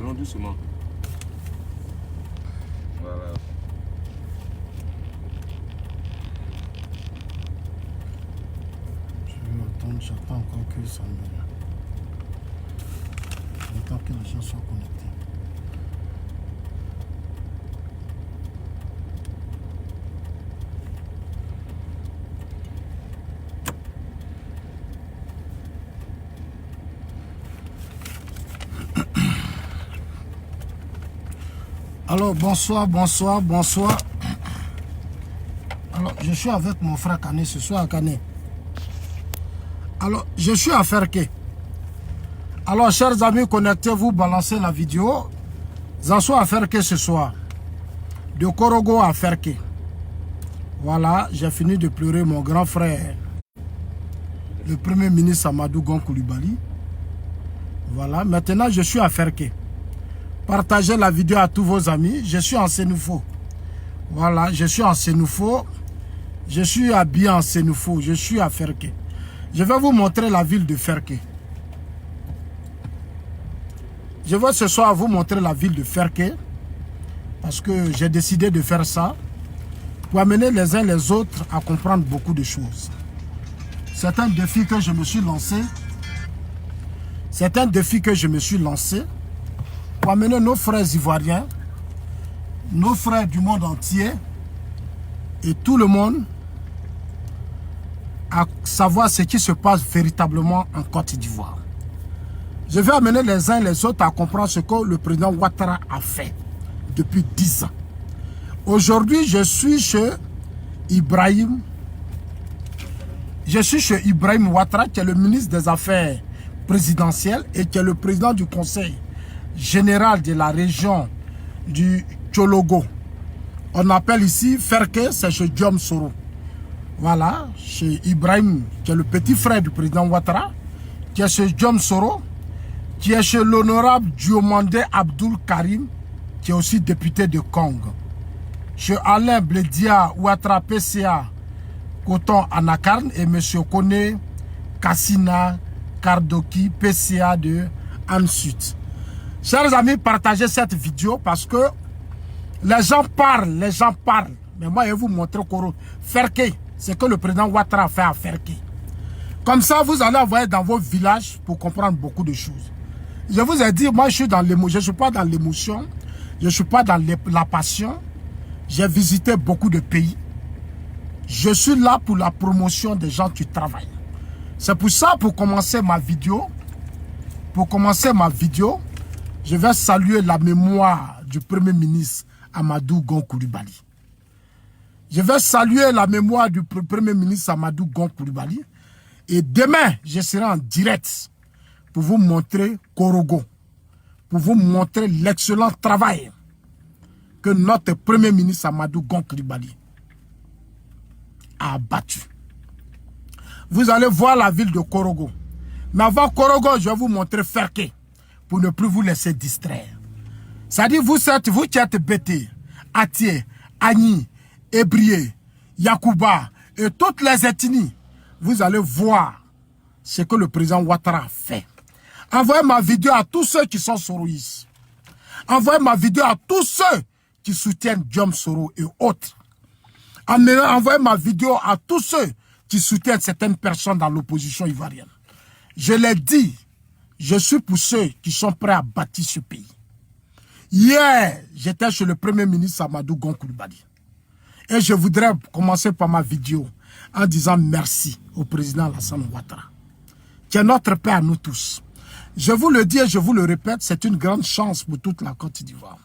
Allons doucement. Voilà. Je vais attendre, j'attends encore que ça me... J'attends que les gens soient connectés. Alors, bonsoir. Alors, je suis avec mon frère Kané ce soir, Kané. Alors, je suis à Ferké. Alors, chers amis, connectez-vous, balancez la vidéo. J'en suis à Ferké ce soir. De Korogo à Ferké. Voilà, j'ai fini de pleurer mon grand frère, le premier ministre Amadou Gon Coulibaly. Voilà, maintenant je suis à Ferké. Partagez la vidéo à tous vos amis. Je suis en Sénoufo. Voilà, je suis en Sénoufo. Je suis habillé en Sénoufo. Je suis à Ferké. Je vais vous montrer la ville de Ferké. Je vais ce soir vous montrer la ville de Ferké. Parce que j'ai décidé de faire ça. Pour amener les uns les autres à comprendre beaucoup de choses. C'est un défi que je me suis lancé. C'est un défi que je me suis lancé. Pour amener nos frères ivoiriens, nos frères du monde entier et tout le monde à savoir ce qui se passe véritablement en Côte d'Ivoire. Je vais amener les uns et les autres à comprendre ce que le président Ouattara a fait depuis 10 ans. Aujourd'hui, je suis chez Ibrahim. Je suis chez Ibrahim Ouattara, qui est le ministre des Affaires présidentielles et qui est le président du Conseil général de la région du Tchologo. On appelle ici Ferké, c'est chez Diom Soro. Voilà, chez Ibrahim, qui est le petit frère du président Ouattara, qui est chez Diom Soro, qui est chez l'honorable Diomandé Abdul Karim, qui est aussi député de Kong. Chez Alain Bledia Ouattara PCA, Coton Anakarn, et M. Kone Kassina Kardoki PCA de Ansut. Chers amis, partagez cette vidéo parce que les gens parlent. Mais moi, je vais vous montrer Ferké, c'est que le président Ouattara a fait à Ferké. Comme ça, vous allez envoyer dans vos villages pour comprendre beaucoup de choses. Je vous ai dit, moi, je suis dans l'émotion. Je ne suis pas dans l'émotion. Je ne suis pas dans la passion. J'ai visité beaucoup de pays. Je suis là pour la promotion des gens qui travaillent. C'est pour ça, pour commencer ma vidéo, je vais saluer la mémoire du Premier ministre Amadou Gon Coulibaly. Je vais saluer la mémoire du Premier ministre Amadou Gon Coulibaly. Et demain, je serai en direct pour vous montrer Korogo, pour vous montrer l'excellent travail que notre Premier ministre Amadou Gon Coulibaly a abattu. Vous allez voir la ville de Korogo. Mais avant Korogo, je vais vous montrer Ferké pour ne plus vous laisser distraire. C'est-à-dire, vous qui êtes Bété, Atié, Agni, Ébrié, Yakouba et toutes les ethnies, vous allez voir ce que le président Ouattara a fait. Envoyez ma vidéo à tous ceux qui sont soroïstes. Envoyez ma vidéo à tous ceux qui soutiennent Diom Soro et autres. Envoyez ma vidéo à tous ceux qui soutiennent certaines personnes dans l'opposition ivoirienne. Je l'ai dit, je suis pour ceux qui sont prêts à bâtir ce pays. Hier, j'étais chez le Premier ministre Amadou Gon Coulibaly. Et je voudrais commencer par ma vidéo en disant merci au président Alassane Ouattara, qui est notre père à nous tous. Je vous le dis et je vous le répète, c'est une grande chance pour toute la Côte d'Ivoire.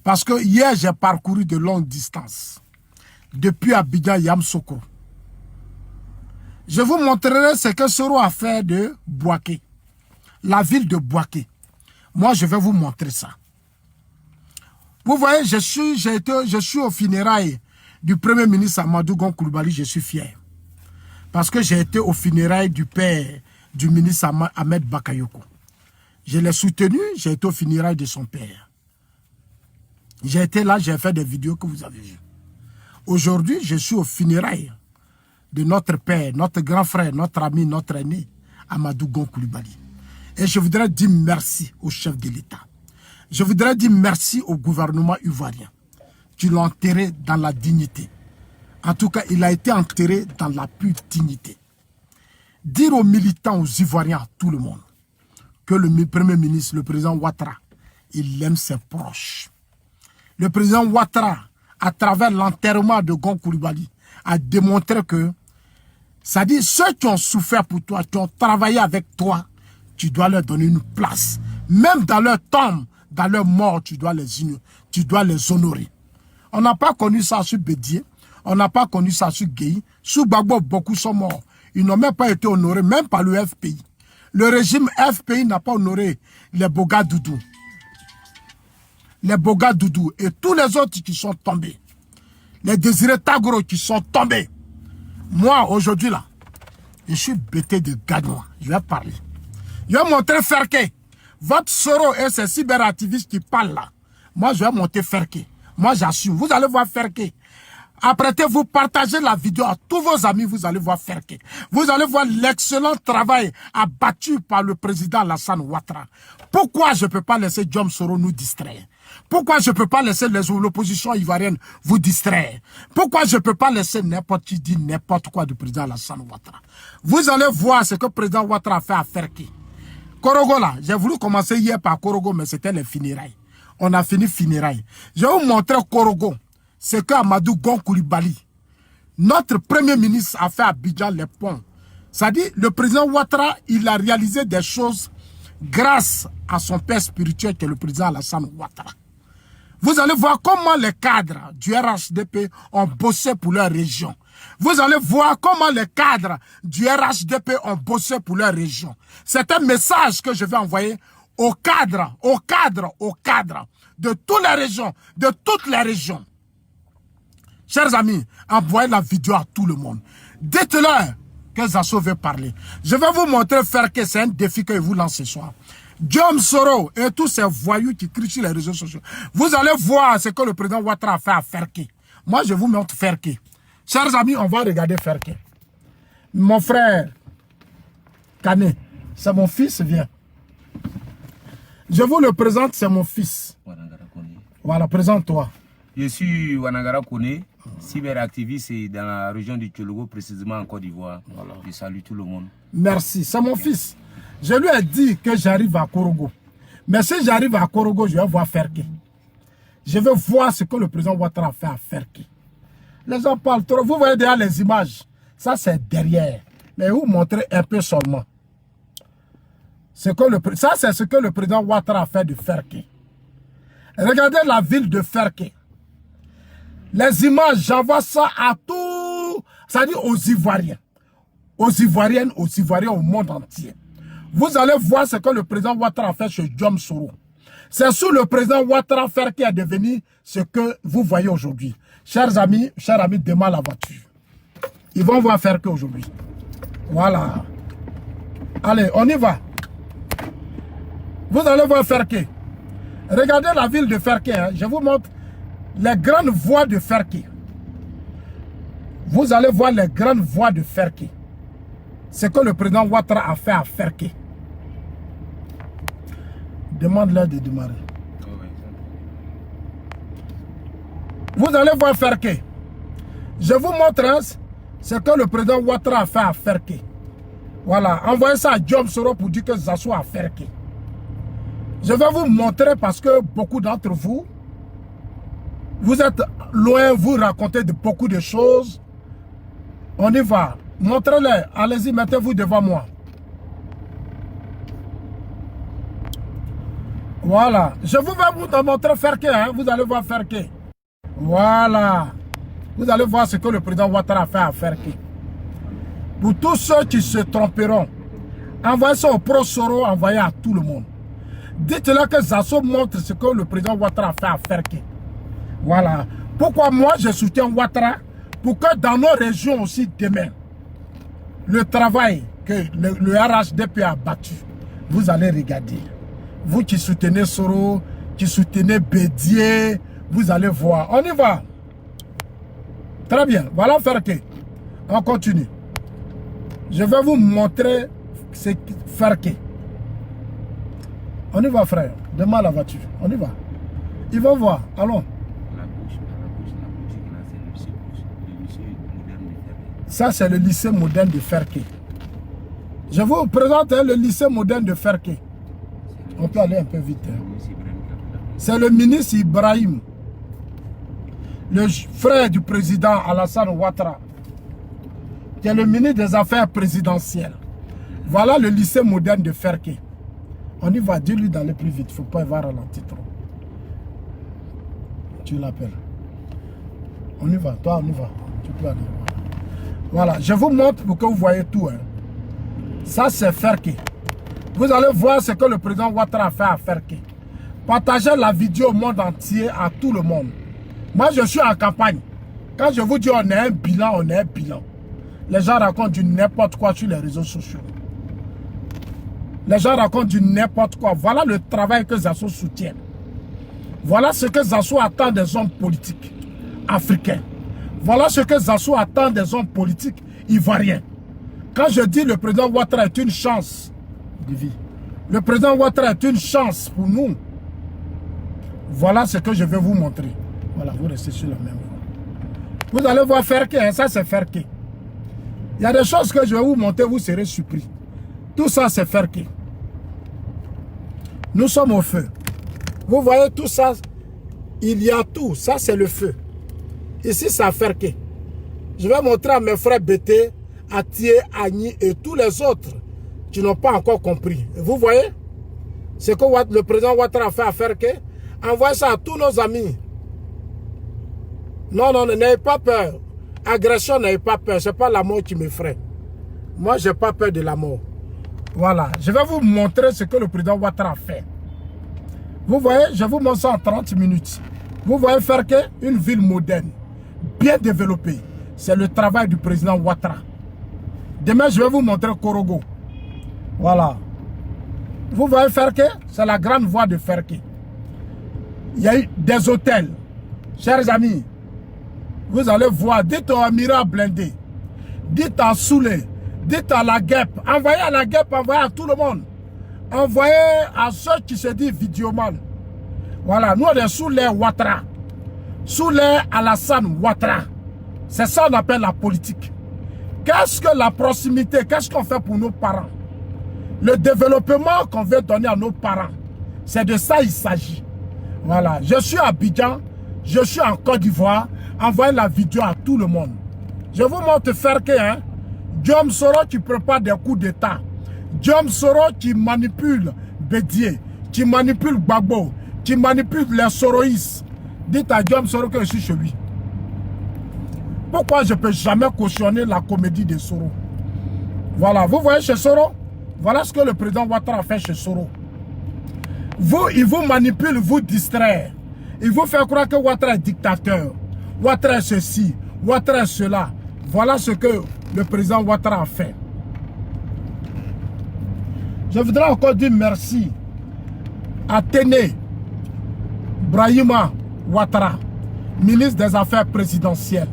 Parce que hier, j'ai parcouru de longues distances. Depuis Abidjan, Yamoussoukro. Je vous montrerai ce que Soro a fait de Bouaké. La ville de Bouaké. Moi, je vais vous montrer ça. Vous voyez, je suis au funérailles du Premier ministre Amadou Gon Coulibaly, je suis fier. Parce que j'ai été au funérailles du père du ministre Ahmed Bakayoko. Je l'ai soutenu, j'ai été au funérailles de son père. J'ai été là, j'ai fait des vidéos que vous avez vues. Aujourd'hui, je suis au funérailles de notre père, notre grand frère, notre ami, notre aîné, Amadou Gon Coulibaly. Et je voudrais dire merci au chef de l'État. Je voudrais dire merci au gouvernement ivoirien qui l'a enterré dans la dignité. En tout cas, il a été enterré dans la pure dignité. Dire aux militants, aux Ivoiriens, à tout le monde, que le Premier ministre, le président Ouattara, il aime ses proches. Le président Ouattara, à travers l'enterrement de Gon Coulibaly, a démontré que, c'est-à-dire ceux qui ont souffert pour toi, qui ont travaillé avec toi, tu dois leur donner une place. Même dans leur tombe, dans leur mort, tu dois les honorer. On n'a pas connu ça sur Bédié, on n'a pas connu ça sur Gueye. Sous Gbagbo, beaucoup sont morts. Ils n'ont même pas été honorés, même par le FPI. Le régime FPI n'a pas honoré les Boga Doudou. Les Boga Doudou et tous les autres qui sont tombés. Les Désiré Tagoro qui sont tombés. Moi, aujourd'hui, là, je suis bêté de Gagnois. Je vais parler. Je vais montrer Ferké. Votre Soro et ces cyberactivistes qui parlent là. Moi, je vais monter Ferké. Moi, j'assume. Vous allez voir Ferké. Apprêtez-vous, partagez la vidéo à tous vos amis, vous allez voir Ferké. Vous allez voir l'excellent travail abattu par le président Alassane Ouattara. Pourquoi je ne peux pas laisser Djom Soro nous distraire? Pourquoi je ne peux pas laisser l'opposition ivoirienne vous distraire? Pourquoi je ne peux pas laisser n'importe qui dire n'importe quoi du président Alassane Ouattara? Vous allez voir ce que le président Ouattara a fait à Ferké. Korogo là, j'ai voulu commencer hier par Korogo, mais c'était les funérailles. On a fini funérailles. Je vais vous montrer Korogo. C'est qu'Amadou Gon Coulibaly, notre premier ministre, a fait à Abidjan les ponts. C'est-à-dire, le président Ouattara, il a réalisé des choses grâce à son père spirituel qui est le président Alassane Ouattara. Vous allez voir comment les cadres du RHDP ont bossé pour leur région. Vous allez voir comment les cadres du RHDP ont bossé pour leur région. C'est un message que je vais envoyer aux cadres de toutes les régions, de toutes les régions. Chers amis, envoyez la vidéo à tout le monde. Dites-leur que Zasso veut parler. Je vais vous montrer faire que c'est un défi que je vous lance ce soir. Djom Soro et tous ces voyous qui crient sur les réseaux sociaux. Vous allez voir ce que le président Ouattara a fait à Ferké. Moi, je vous montre Ferké. Chers amis, on va regarder Ferké. Mon frère Kane, c'est mon fils, viens. Je vous le présente, c'est mon fils. Voilà, présente-toi. Je suis Wanagara Kone, cyberactiviste dans la région du Tchologo, précisément en Côte d'Ivoire. Voilà. Je salue tout le monde. Merci, c'est mon fils. Je lui ai dit que j'arrive à Korogo. Mais si j'arrive à Korogo, je vais voir Ferké. Je vais voir ce que le président Ouattara a fait à Ferké. Les gens parlent trop. Vous voyez déjà les images. Ça, c'est derrière. Mais vous montrez un peu seulement. Ça, c'est ce que le président Ouattara a fait de Ferké. Regardez la ville de Ferké. Les images, j'envoie ça à tout, c'est-à-dire aux Ivoiriens. Aux Ivoiriennes, aux Ivoiriens au monde entier. Vous allez voir ce que le président Ouattara a fait chez Djom Soro. C'est sous le président Ouattara Ferké est devenu ce que vous voyez aujourd'hui. Chers amis, démarre la voiture. Ils vont voir Ferké aujourd'hui. Voilà. Allez, on y va. Vous allez voir Ferké. Regardez la ville de Ferké. Hein. Je vous montre les grandes voies de Ferké. Vous allez voir les grandes voies de Ferké. Ce que le président Ouattara a fait à Ferké. Demande-leur de démarrer. Vous allez voir Ferké. Je vous montre hein, ce que le président Ouattara a fait à Ferké. Voilà, envoyez ça à Djom Soro pour dire que Zasso a Ferké. Je vais vous montrer parce que beaucoup d'entre vous, vous êtes loin, vous racontez beaucoup de choses. On y va. Montrez-les. Allez-y, mettez-vous devant moi. Voilà. Je vous vais vous montrer Ferké. Hein. Vous allez voir Ferké. Voilà. Vous allez voir ce que le président Ouattara a fait à Ferké. Pour tous ceux qui se tromperont, envoyez ça au Pro Soro, envoyez à tout le monde. Dites-leur que Zasso montre ce que le président Ouattara a fait à Ferké. Voilà. Pourquoi moi je soutiens Ouattara? Pour que dans nos régions aussi demain, le travail que le RHDP a battu, vous allez regarder. Vous qui soutenez Soro, qui soutenez Bédié, vous allez voir. On y va. Très bien. Voilà Ferké. On continue. Je vais vous montrer ce Ferké. On y va frère. Donne-moi la voiture. On y va. Ils vont voir. Allons. Ça, c'est le lycée moderne de Ferké. Je vous présente le lycée moderne de Ferké. On peut aller un peu vite. C'est le ministre Ibrahim, le frère du président Alassane Ouattara, qui est le ministre des Affaires présidentielles. Voilà le lycée moderne de Ferké. On y va, dis-lui d'aller plus vite. Il ne faut pas y avoir ralenti trop. Tu l'appelles. On y va, toi on y va. Tu peux aller. Voilà, je vous montre pour que vous voyez tout. Hein. Ça c'est Ferké. Vous allez voir ce que le président Ouattara a fait à Ferké. Partagez la vidéo au monde entier, à tout le monde. Moi je suis en campagne. Quand je vous dis on est un bilan, on est un bilan. Les gens racontent du n'importe quoi sur les réseaux sociaux. Les gens racontent du n'importe quoi. Voilà le travail que Zasso soutient. Voilà ce que Zasso attend des hommes politiques africains. Voilà ce que Zasso attend des hommes politiques ivoiriens. Quand je dis le président Ouattara est une chance de vie, le président Ouattara est une chance pour nous. Voilà ce que je vais vous montrer. Voilà, vous restez sur la même voie. Vous allez voir Ferké, hein, ça c'est Ferké. Il y a des choses que je vais vous montrer, vous serez surpris. Tout ça c'est Ferké. Nous sommes au feu. Vous voyez tout ça, il y a tout. Ça c'est le feu. Ici c'est Ferké. Je vais montrer à mes frères Bété, Atié, Agni et tous les autres qui n'ont pas encore compris. Vous voyez ce que le président Ouattara a fait à Ferké. Envoyez ça à tous nos amis. Non, non, n'ayez pas peur. Agression, n'ayez pas peur. Ce n'est pas la mort qui m'effraie. Moi, je n'ai pas peur de la mort. Voilà. Je vais vous montrer ce que le président Ouattara a fait. Vous voyez, je vous montre ça en 30 minutes. Vous voyez Ferké, une ville moderne, bien développée. C'est le travail du président Ouattara. Demain, je vais vous montrer Korogo. Voilà. Vous voyez Ferké, c'est la grande voie de Ferké. Il y a eu des hôtels. Chers amis, vous allez voir, dites au Amira blindé, dites à Soulé, dites à la guêpe, envoyez à la guêpe, envoyez à tout le monde. Envoyez à ceux qui se disent vidéoman. Voilà, nous on est sous les Ouattara. Sous les Alassane Ouattara. C'est ça qu'on appelle la politique. Qu'est-ce que la proximité, qu'est-ce qu'on fait pour nos parents? Le développement qu'on veut donner à nos parents, c'est de ça il s'agit. Voilà, je suis à Abidjan, je suis en Côte d'Ivoire, envoyez la vidéo à tout le monde. Je vous montre Ferké, hein. Diom Soro qui prépare des coups d'État. Diom Soro qui manipule Bédié, qui manipule Gbagbo, qui manipule les Soroïs. Dites à Diom Soro que je suis chez lui. Pourquoi je ne peux jamais cautionner la comédie de Soro? Voilà, vous voyez chez Soro? Voilà ce que le président Ouattara a fait chez Soro. Vous, il vous manipule, vous distraire. Il vous fait croire que Ouattara est dictateur. Ouattara est ceci, Ouattara est cela. Voilà ce que le président Ouattara a fait. Je voudrais encore dire merci à Téné Brahima Ouattara, ministre des Affaires présidentielles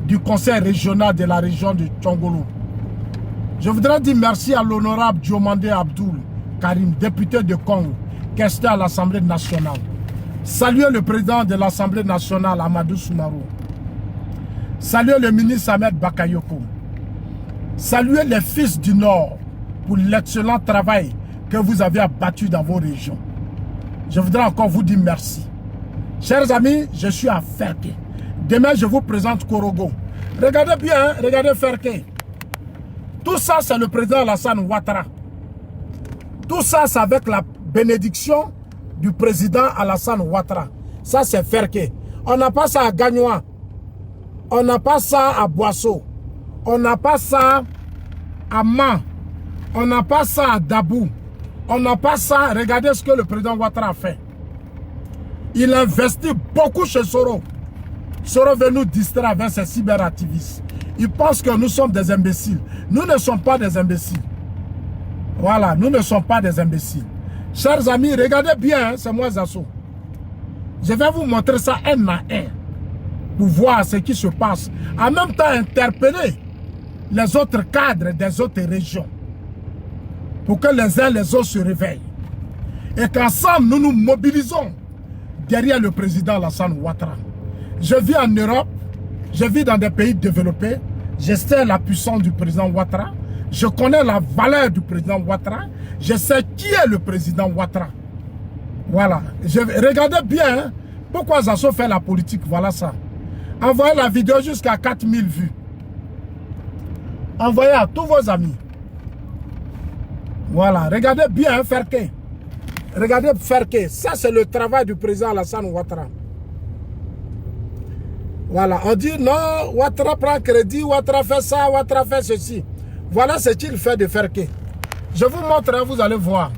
du Conseil régional de la région de Tchongolo. Je voudrais dire merci à l'honorable Diomandé Abdoul Karim, député de Congo, qui est à l'Assemblée nationale. Saluez le président de l'Assemblée nationale, Amadou Soumarou. Saluez le ministre Ahmed Bakayoko. Saluez les fils du Nord pour l'excellent travail que vous avez abattu dans vos régions. Je voudrais encore vous dire merci. Chers amis, je suis à Ferké. Demain, je vous présente Korogo. Regardez bien, hein, regardez Ferké. Tout ça, c'est le président Alassane Ouattara. Tout ça, c'est avec la bénédiction du président Alassane Ouattara. Ça, c'est Ferké. On n'a pas ça à Gagnoa. On n'a pas ça à Boisseau. On n'a pas ça à Man. On n'a pas ça à Dabou. On n'a pas ça. Regardez ce que le président Ouattara a fait. Il investit beaucoup chez Soro. Soro veut nous distraire avec ses cyberactivistes. Il pense que nous sommes des imbéciles. Nous ne sommes pas des imbéciles. Voilà, nous ne sommes pas des imbéciles. Chers amis, regardez bien, hein, c'est moi Zasso. Je vais vous montrer ça un à un pour voir ce qui se passe. En même temps, interpeller les autres cadres des autres régions pour que les uns les autres se réveillent. et qu'ensemble, nous nous mobilisons derrière le président Alassane Ouattara. Je vis en Europe, je vis dans des pays développés, je sais la puissance du président Ouattara, je connais la valeur du président Ouattara, je sais qui est le président Ouattara. Voilà. Regardez bien, hein, pourquoi Zasso fait la politique, voilà ça. Envoyez la vidéo jusqu'à 4000 vues. Envoyez à tous vos amis. Voilà, regardez bien, Ferke. Regardez Ferke. Ça, c'est le travail du président Alassane Ouattara. Voilà, on dit non, Ouattara prend crédit, Ouattara fait ça, Ouattara fait ceci. Voilà ce qu'il fait de Ferke. Je vous montre, vous allez voir.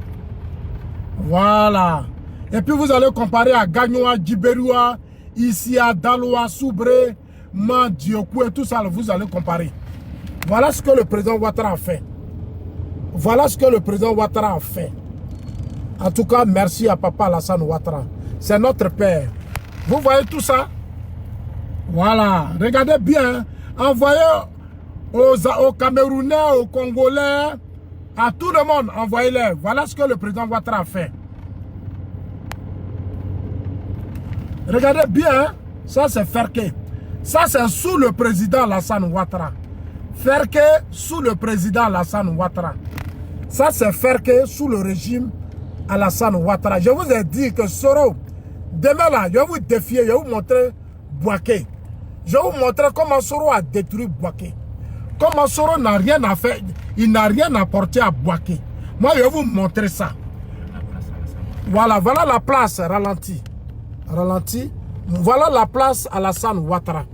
Voilà. Et puis vous allez comparer à Gagnoa, Djiberoua, ici à Daloa, Soubré, Mandiokou et tout ça, vous allez comparer. Voilà ce que le président Ouattara a fait. Voilà ce que le président Ouattara a fait. En tout cas, merci à Papa Alassane Ouattara. C'est notre père. Vous voyez tout ça? Voilà. Regardez bien. Envoyez aux Camerounais, aux Congolais, à tout le monde, envoyez-les. Voilà ce que le président Ouattara a fait. Regardez bien. Ça, c'est Ferke. Ça, c'est sous le président Alassane Ouattara. Ferke sous le président Alassane Ouattara. Ça, c'est Ferke sous le régime Alassane Ouattara. Je vous ai dit que Soro, demain là, je vais vous défier, je vais vous montrer Bouaké. Je vais vous montrer comment Soro a détruit Bouaké. Comment Soro n'a rien à faire, il n'a rien apporté à Bouaké. Moi, je vais vous montrer ça. Voilà, voilà la place, ralenti. Ralenti. Voilà la place Alassane Ouattara.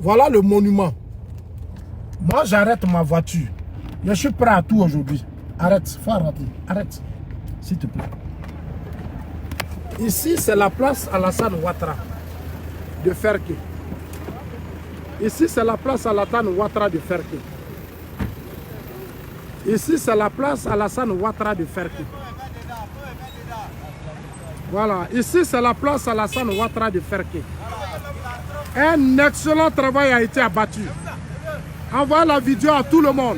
Voilà le monument. Moi, j'arrête ma voiture. Je suis prêt à tout aujourd'hui. Arrête, faut arrêter. Arrête, s'il te plaît. Ici, c'est la place Alassane Ouattara de Ferke. Ici, c'est la place Alassane Ouattara de Ferke. Ici, c'est la place Alassane Ouattara de Ferke. Voilà. Ici, c'est la place Alassane Ouattara de Ferke. Un excellent travail a été abattu. Envoyez la vidéo à tout le monde.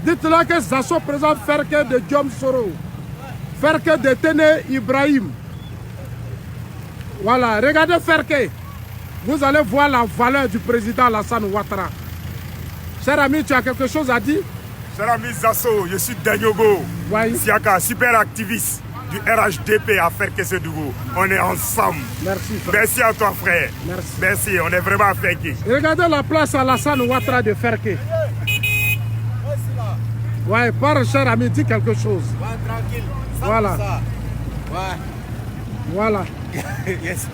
Dites-leur que Zasso présente Ferke de Diom Soro. Ferke de Tene Ibrahim. Voilà, regardez Ferke. Vous allez voir la valeur du président Alassane Ouattara. Cher ami, tu as quelque chose à dire? Cher ami Zasso, je suis Danyogo. Oui. Siaka, super activiste du RHDP à Ferke-Sédougou. On est ensemble. Merci, frère. Merci à toi, frère. Merci. Merci, on est vraiment à Ferke. Regardez la place Alassane Ouattara de Ferke. Ouais, par cher ami, dis quelque chose. Ouais, tranquille. Ça Voilà. Ça. Ouais. Voilà. Yes.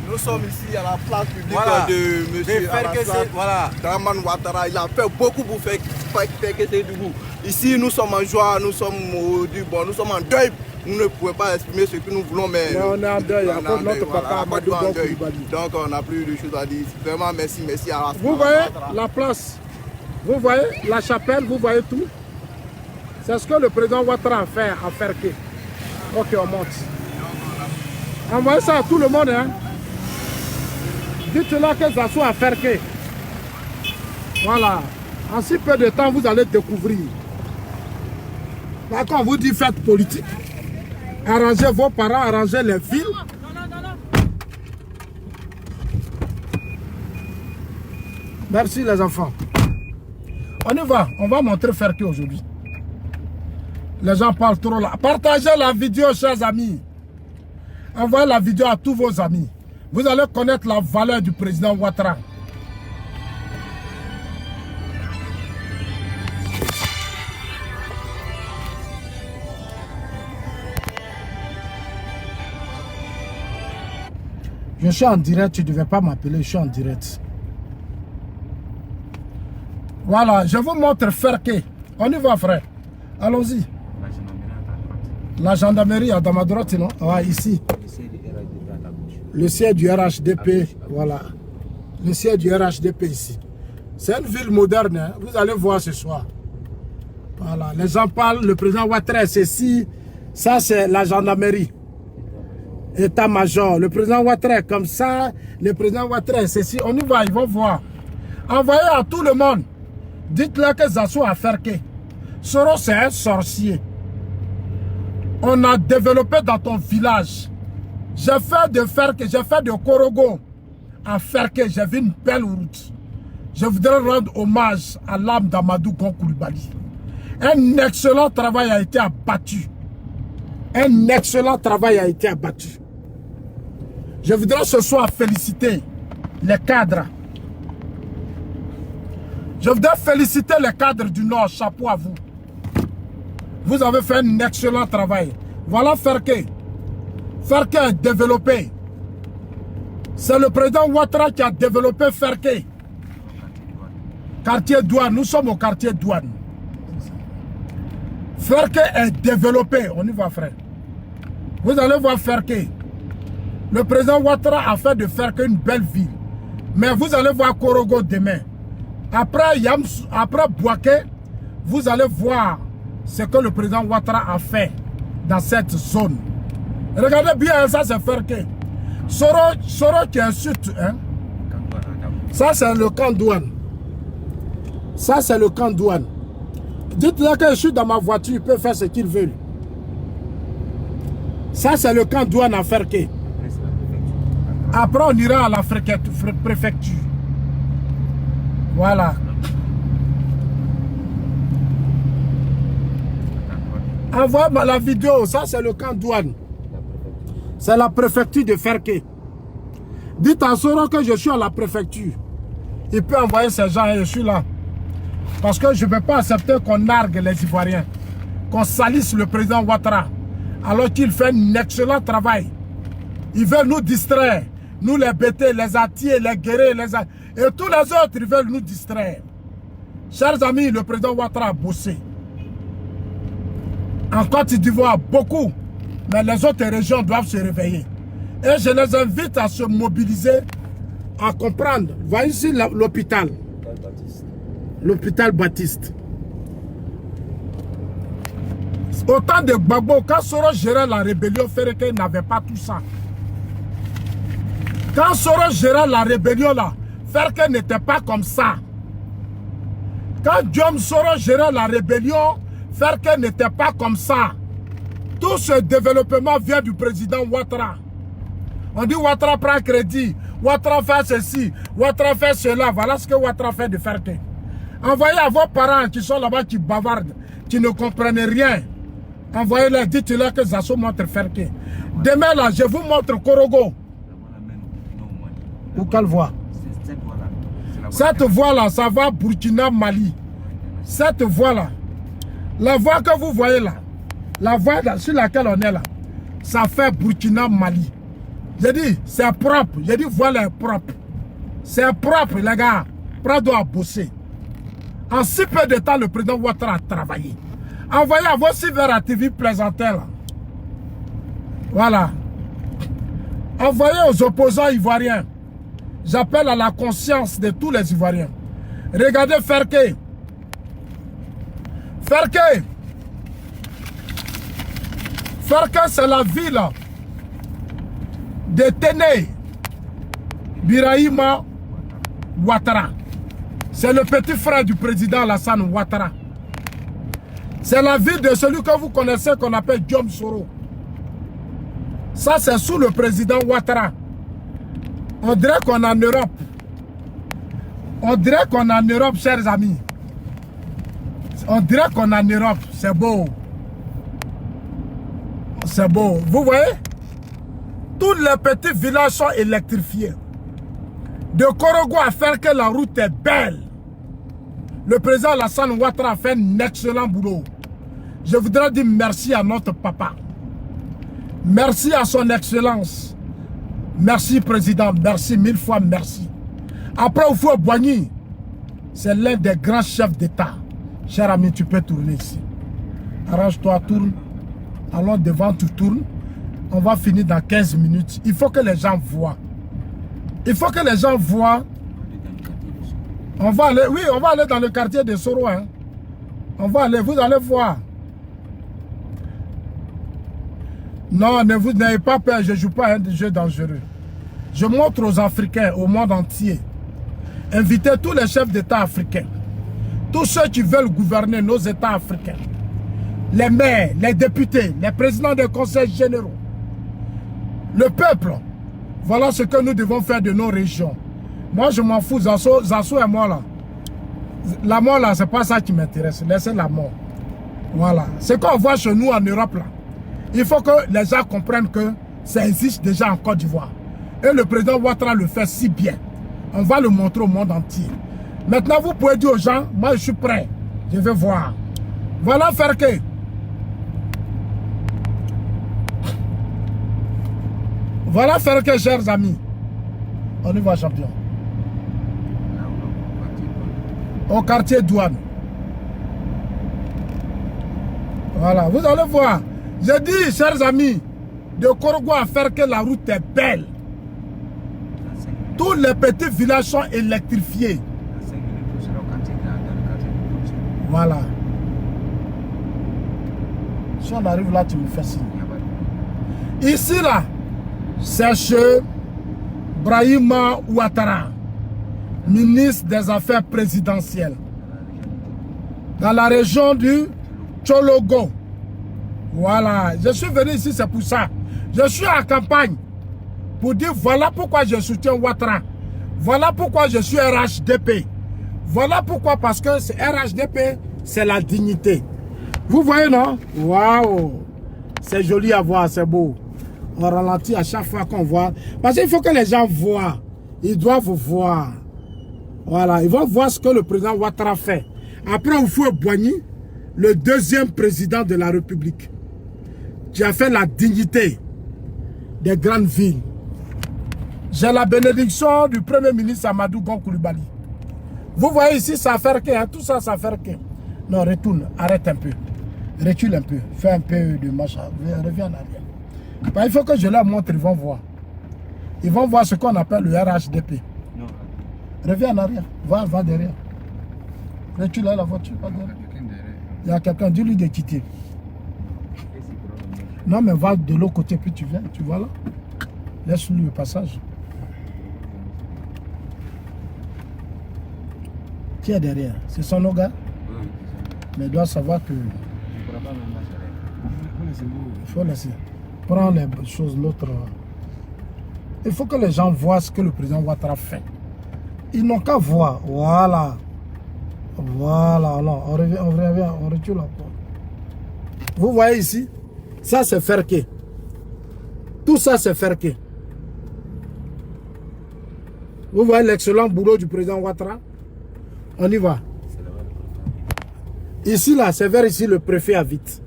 Nous sommes ici à la place publique Voilà. de M. Alassane Voilà. Dramane Ouattara. Il a fait beaucoup pour faire Ferke-Sédougou. Ici, nous sommes en joie, nous sommes nous sommes en deuil. Nous ne pouvons pas exprimer ce que nous voulons, mais on est en deuil. on est en deuil, voilà, Amadou en deuil. Koulibaly. Donc, on n'a plus de choses à dire. Vraiment, merci, merci à Alassane Vous voyez Ouattara. la place, vous voyez la chapelle, vous voyez tout. C'est ce que le président Ouattara a fait à Ferke. Ok, on monte. Envoyez ça à tout le monde. Hein. Dites-leur que Zasso a Ferke. Voilà. En si peu de temps, vous allez découvrir. Quand on vous dit faites politique, arrangez vos parents, arrangez les villes. Merci les enfants. On y va, on va montrer Ferke aujourd'hui. Les gens parlent trop là. Partagez la vidéo, chers amis. Envoyez la vidéo à tous vos amis. Vous allez connaître la valeur du président Ouattara. Je suis en direct, tu ne devais pas m'appeler, je suis en direct. Voilà, je vous montre Ferke. On y va, frère. Allons-y. La gendarmerie à ma droite, non? Ah, ici. Le siège du RHDP, voilà. Le siège du RHDP ici. C'est une ville moderne, hein? Vous allez voir ce soir. Voilà, les gens parlent, le président Ouattara, c'est ici. Ça, c'est la gendarmerie. État-major. Le président Ouattara, comme ça. Le président Ouattara, c'est ici. On y va, ils vont voir. Envoyez à tout le monde. Dites-leur que Zasso a Ferke. Soro, c'est un sorcier. On a développé dans ton village. J'ai fait de Korogo à Ferke. J'ai vu une belle route. Je voudrais rendre hommage à l'âme d'Amadou Gon Coulibaly. Un excellent travail a été abattu. Un excellent travail a été abattu. Je voudrais ce soir féliciter les cadres. Je voudrais féliciter les cadres du Nord. Chapeau à vous. Vous avez fait un excellent travail. Voilà Ferke. Ferke est développé. C'est le président Ouattara qui a développé Ferke. Quartier douane. Nous sommes au quartier douane. Ferke est développé. On y va, frère. Vous allez voir Ferke. Le président Ouattara a fait de Ferke une belle ville. Mais vous allez voir Korogo demain. Après Bouaké, vous allez voir ce que le président Ouattara a fait dans cette zone. Regardez bien, ça c'est Ferke. Soro qui insulte. Hein? Ça c'est le camp douane. Ça c'est le camp douane. Dites-leur que je suis dans ma voiture, il peut faire ce qu'il veut. Ça c'est le camp douane à Ferke. Après on ira à la préfecture. Voilà. Envoie la vidéo, ça c'est le camp douane. C'est la préfecture de Ferke. Dites à Soro que je suis à la préfecture. Il peut envoyer ces gens et je suis là. Parce que je ne peux pas accepter qu'on nargue les Ivoiriens. Qu'on salisse le président Ouattara. Alors qu'il fait un excellent travail. Ils veulent nous distraire. Nous les bêter, les attirer, les guérir, et tous les autres, ils veulent nous distraire. Chers amis, le président Ouattara a bossé. En Côte d'Ivoire, beaucoup. Mais les autres régions doivent se réveiller. Et je les invite à se mobiliser, à comprendre. Voyez ici l'hôpital. L'hôpital Baptiste. Au temps de Gbagbo, quand Soro gérait la rébellion, Ferke n'avait pas tout ça. Quand Soro gérait la rébellion là, Ferke n'était pas comme ça. Quand Diom Soro gérait la rébellion, Ferke n'était pas comme ça. Tout ce développement vient du président Ouattara. On dit Ouattara prend crédit, Ouattara fait ceci, Ouattara fait cela. Voilà ce que Ouattara fait de Ferke. Envoyez à vos parents qui sont là-bas, qui bavardent, qui ne comprennent rien. Envoyez-leur, dites-leur que Zasso montre Ferke. Demain là, je vous montre Korogo. Ou quelle voie? Cette voie-là, ça va Burkina, Mali. Cette voie-là, la voie que vous voyez là, la voie sur laquelle on est là, ça fait Burkina, Mali. J'ai dit, c'est propre. J'ai dit, voilà, propre. C'est propre, les gars. Prado a bossé. En si peu de temps, le président Ouattara a travaillé. Envoyez à vos civers à TV Plaisantin. Voilà. Envoyez aux opposants ivoiriens. J'appelle à la conscience de tous les Ivoiriens. Regardez Ferke. Ferke. Ferke, c'est la ville de Téné Birahima Ouattara. C'est le petit frère du président Alassane Ouattara. C'est la ville de celui que vous connaissez qu'on appelle Diom Soro. Ça, c'est sous le président Ouattara. On dirait qu'on est en Europe. On dirait qu'on est en Europe, chers amis. On dirait qu'on est en Europe. C'est beau. C'est beau. Vous voyez? Tous les petits villages sont électrifiés. De Korogo à Ferke, la route est belle. Le président Alassane Ouattara a fait un excellent boulot. Je voudrais dire merci à notre papa. Merci à son excellence. Merci président, merci, 1000 fois merci. Après Oufou Boigny, c'est l'un des grands chefs d'État. Cher ami, tu peux tourner ici. Arrange-toi, tourne. Allons devant, tu tournes. On va finir dans 15 minutes. Il faut que les gens voient. Il faut que les gens voient. On va aller, oui, on va aller dans le quartier de Soro. Hein. On va aller, vous allez voir. Non, vous n'ayez pas peur, je ne joue pas un jeu dangereux. Je montre aux Africains, au monde entier. Invitez tous les chefs d'État africains. Tous ceux qui veulent gouverner nos États africains. les maires, les députés, les présidents des conseils généraux, le peuple. Voilà ce que nous devons faire de nos régions. Moi, je m'en fous. Zasso et moi, là. La mort, là, c'est pas ça qui m'intéresse. Laissez la mort. Voilà. Ce qu'on voit chez nous en Europe, là, il faut que les gens comprennent que ça existe déjà en Côte d'Ivoire. Et le président Ouattara le fait si bien. On va le montrer au monde entier. Maintenant, vous pouvez dire aux gens, moi, je suis prêt. Je vais voir. Voilà, faire que. Voilà, faire que, chers amis. On y va, champion. Au quartier douane. Voilà, vous allez voir. J'ai dit, chers amis, de Korogo à faire que la route est belle. Tous les petits villages sont électrifiés. Voilà. Si on arrive là, tu me fais signe. Ici, là, c'est chez Brahima Ouattara, ministre des Affaires présidentielles, dans la région du Tchologo. Voilà, je suis venu ici, c'est pour ça. Je suis en campagne pour dire voilà pourquoi je soutiens Ouattara. Voilà pourquoi je suis RHDP. Voilà pourquoi, parce que RHDP, c'est la dignité. Vous voyez, non? Waouh! C'est joli à voir, c'est beau. On ralentit à chaque fois qu'on voit. Parce qu'il faut que les gens voient. Ils doivent voir. Voilà, ils vont voir ce que le président Ouattara fait. Après, Houphouët-Boigny, le deuxième président de la République, qui a fait la dignité des grandes villes. J'ai la bénédiction du Premier ministre Amadou Gon Coulibaly. Vous voyez ici, ça fait que, hein, tout ça, ça fait que. Non, retourne, arrête un peu. Recule un peu, fais un peu de machin, reviens en arrière. Ben, il faut que je leur montre, ils vont voir. Ils vont voir ce qu'on appelle le RHDP. Non. Reviens en arrière, va derrière. Recule là, la voiture, va derrière. Il y a quelqu'un, dis-lui de quitter. Non, mais va de l'autre côté, puis tu viens, tu vois là. Laisse-lui le passage. Qui est derrière? C'est son gars? Mais il doit savoir que... Il faut laisser. Prends les choses, l'autre... Il faut que les gens voient ce que le président Ouattara fait. Ils n'ont qu'à voir. Voilà. Voilà. Alors, on revient, on recule la porte. Vous voyez ici? Ça, c'est Ferké. Tout ça, c'est Ferké. Vous voyez l'excellent boulot du président Ouattara? On y va. Ici, là, c'est vers ici, le préfet habite.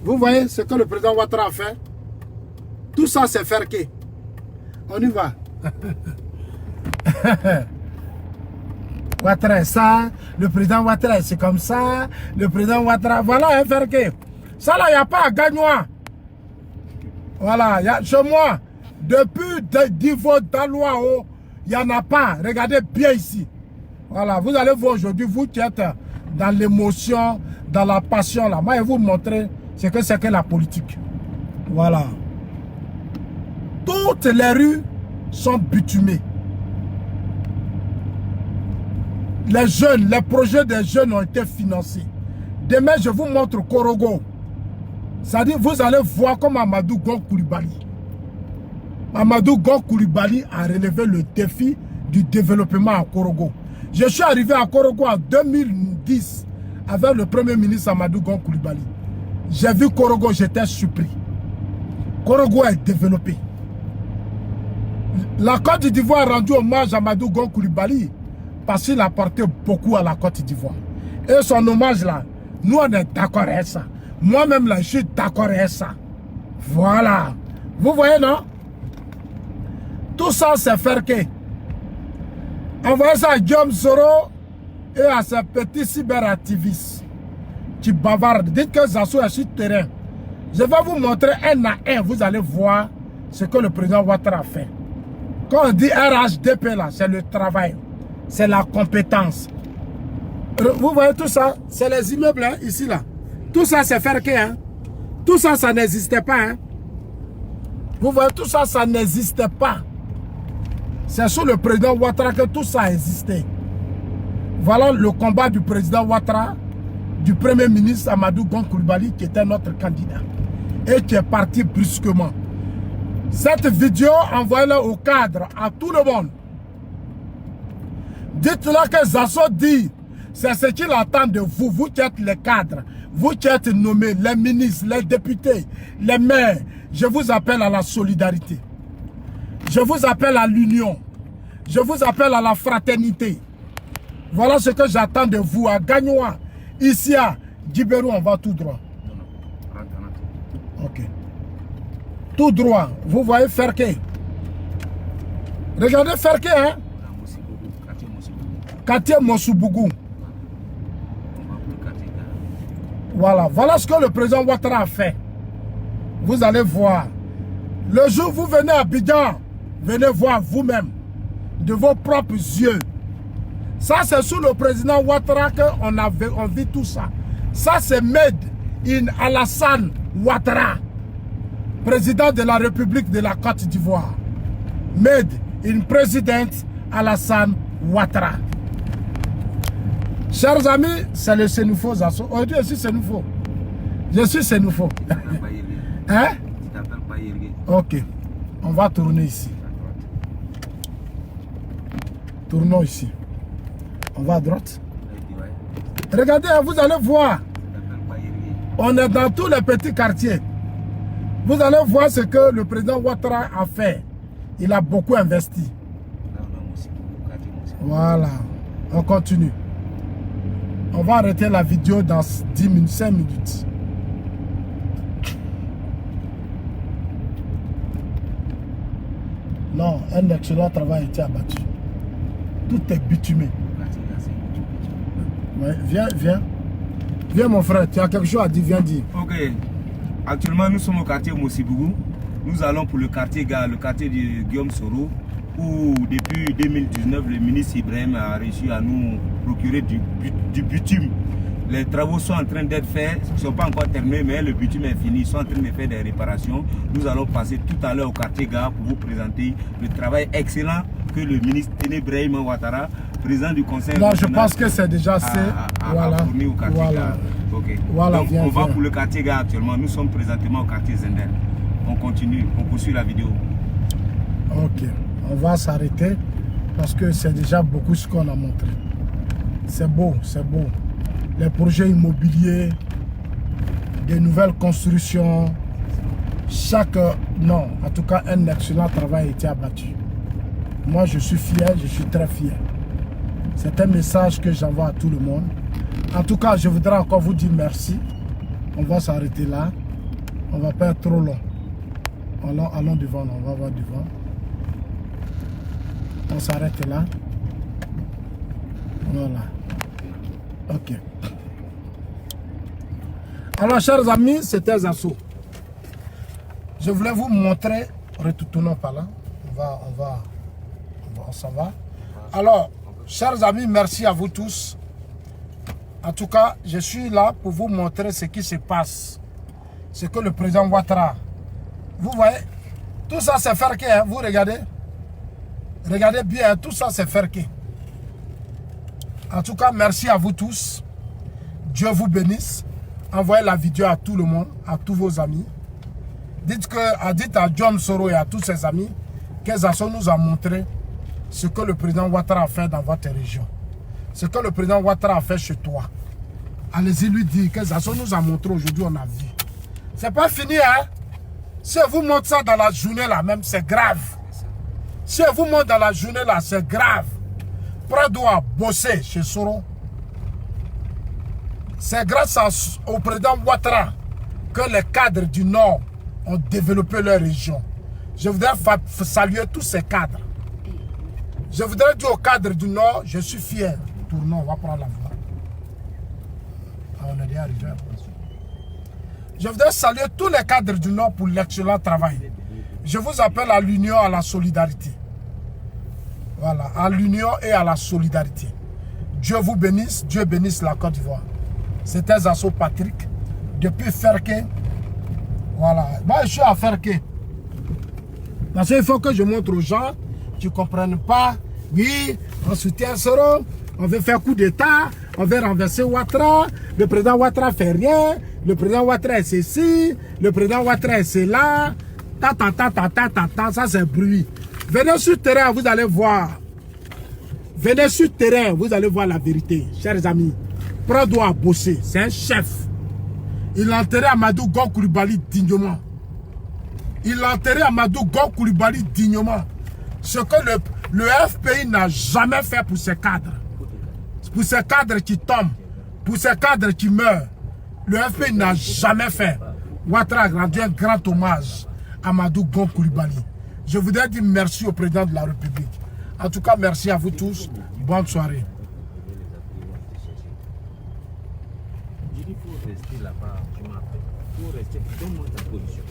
Vous voyez ce que le président Ouattara a fait? Tout ça, c'est Ferké. On y va. Ouattara, ça. Le président Ouattara, c'est comme ça. Le président Ouattara, voilà, hein, Ferké. Ça, là, il n'y a pas à Gagnois. Voilà, chez moi, depuis Divo, Dalouao, il n'y en a pas. Regardez bien ici. Voilà, vous allez voir aujourd'hui, vous qui êtes dans l'émotion, dans la passion, là. Moi, je vais vous montrer ce que c'est que la politique. Voilà. Toutes les rues sont bitumées. Les jeunes, les projets des jeunes ont été financés. Demain, je vous montre Korogo. C'est-à-dire, vous allez voir comme Amadou Gon Coulibaly. Amadou Gon Coulibaly a relevé le défi du développement à Korogo. Je suis arrivé à Korogo en 2010 avec le Premier ministre Amadou Gon Coulibaly. J'ai vu Korogo, j'étais surpris. Korogo est développé. La Côte d'Ivoire a rendu hommage à Amadou Gon Coulibaly parce qu'il a apporté beaucoup à la Côte d'Ivoire. Et son hommage là, nous on est d'accord avec ça. Moi-même là, je suis d'accord avec ça. Voilà. Vous voyez, non? Tout ça, c'est faire que. Envoyez ça à Guillaume Soro et à ces petits cyberactivistes qui bavardent. Dites que Zasso est sur le terrain. Je vais vous montrer un à un. Vous allez voir ce que le président Ouattara a fait. Quand on dit RHDP là, c'est le travail. C'est la compétence. Vous voyez tout ça? C'est les immeubles hein, ici là. Tout ça, c'est faire que. Hein? Tout ça, ça n'existait pas. Hein? Vous voyez, tout ça, ça n'existait pas. C'est sous le président Ouattara que tout ça a existé. Voilà le combat du président Ouattara du Premier ministre Amadou Gon Coulibaly, qui était notre candidat et qui est parti brusquement. Cette vidéo, envoyez-la au cadre, à tout le monde. Dites-leur que Zasso dit, c'est ce qu'il attend de vous, vous qui êtes les cadres, vous qui êtes nommés, les ministres, les députés, les maires. Je vous appelle à la solidarité. Je vous appelle à l'union. Je vous appelle à la fraternité. Voilà ce que j'attends de vous à Gagnoua. Ici à Djibérou, on va tout droit. Ok. Tout droit. Vous voyez Ferké. Regardez Ferké, hein. Quartier Mossoubou. Voilà. Voilà ce que le président Ouattara a fait. Vous allez voir. Le jour où vous venez à Abidjan, venez voir vous-même, de vos propres yeux. Ça, c'est sous le président Ouattara qu'on vit tout ça. Ça, c'est made in Alassane Ouattara, président de la République de la Côte d'Ivoire. Made in President Alassane Ouattara. Chers amis, c'est le Sénoufo Zasso. Aujourd'hui, je suis Sénoufo. Je suis Sénoufo. Hein? Ok. On va tourner ici. Tournons ici. On va à droite. Regardez, vous allez voir. On est dans tous les petits quartiers. Vous allez voir ce que le président Ouattara a fait. Il a beaucoup investi. Voilà. On continue. On va arrêter la vidéo dans 10 minutes, 5 minutes. Non, un excellent travail a été abattu. Tout est bitumé. Ouais, viens. Viens mon frère, tu as quelque chose à dire, viens dire. Ok. Actuellement, nous sommes au quartier Mossoubou. Nous allons pour le quartier de Guillaume Soro, où depuis 2019, le ministre Ibrahim a réussi à nous procurer du bitume. Les travaux sont en train d'être faits, ils ne sont pas encore terminés, mais le bitume est fini. Ils sont en train de faire des réparations. Nous allons passer tout à l'heure au quartier Gare pour vous présenter le travail excellent que le ministre Ibrahim Ouattara, président du conseil régional, je pense que c'est déjà assez. Voilà. Fourni au quartier Gare. Okay. Voilà, donc viens, on va pour le quartier Gare actuellement. Nous sommes présentement au quartier Zender. On continue, on poursuit la vidéo. Ok, on va s'arrêter parce que c'est déjà beaucoup ce qu'on a montré. C'est beau, c'est beau. Les projets immobiliers, des nouvelles constructions, non, en tout cas un excellent travail a été abattu. Moi je suis fier, je suis très fier. C'est un message que j'envoie à tout le monde. En tout cas, je voudrais encore vous dire merci. On va s'arrêter là. On ne va pas être trop long. Allons devant, on va voir devant. On s'arrête là. Voilà. Ok. Alors, chers amis, c'était Zasso. Je voulais vous montrer. Retournons par là. On s'en va. Alors, chers amis, merci à vous tous. En tout cas, je suis là pour vous montrer ce qui se passe. Ce que le président Ouattara. Vous voyez, tout ça c'est Ferké, hein, vous regardez. Regardez bien, tout ça c'est Ferké. En tout cas, merci à vous tous. Dieu vous bénisse. Envoyez la vidéo à tout le monde, à tous vos amis. Dites à John Soro et à tous ses amis que Zasso nous a montré ce que le président Ouattara a fait dans votre région. Ce que le président Ouattara a fait chez toi. Allez-y lui dire que Zasso nous a montré aujourd'hui, on a vu. C'est pas fini, hein? Si elle vous montre ça dans la journée là même, c'est grave. Si elle vous montre dans la journée là, c'est grave. Prado a bossé chez Soro. C'est grâce au président Ouattara que les cadres du Nord ont développé leur région. Je voudrais saluer tous ces cadres. Je voudrais dire aux cadres du Nord, je suis fier. Tournons, on va prendre la voie. On est déjà arrivé. Je voudrais saluer tous les cadres du Nord pour l'excellent travail. Je vous appelle à l'union, à la solidarité. Voilà, à l'union et à la solidarité. Dieu vous bénisse, Dieu bénisse la Côte d'Ivoire. C'était Zasso Patrick, depuis Ferké. Voilà, moi je suis à Ferké. Parce qu'il faut que je montre aux gens qui ne comprennent pas. Oui, on soutient Soro, on veut faire coup d'État, on veut renverser Ouattara, le président Ouattara fait rien, le président Ouattara est ceci, le président Ouattara est cela, ça c'est bruit. Venez sur le terrain, vous allez voir. Venez sur le terrain, vous allez voir la vérité, chers amis. Pro doit bosser, c'est un chef. Il a enterré Amadou Gon Coulibaly dignement. Il a enterré Amadou Gon Coulibaly dignement. Ce que le FPI n'a jamais fait pour ses cadres. Pour ces cadres qui tombent, pour ces cadres qui meurent. Le FPI n'a jamais fait. Ouattara a rendu un grand hommage à Amadou Gon Coulibaly. Je voudrais dire merci au président de la République. En tout cas, merci à vous tous. Bonne soirée. Il faut rester là-bas, je m'appelle. Il faut rester, donne-moi ta position.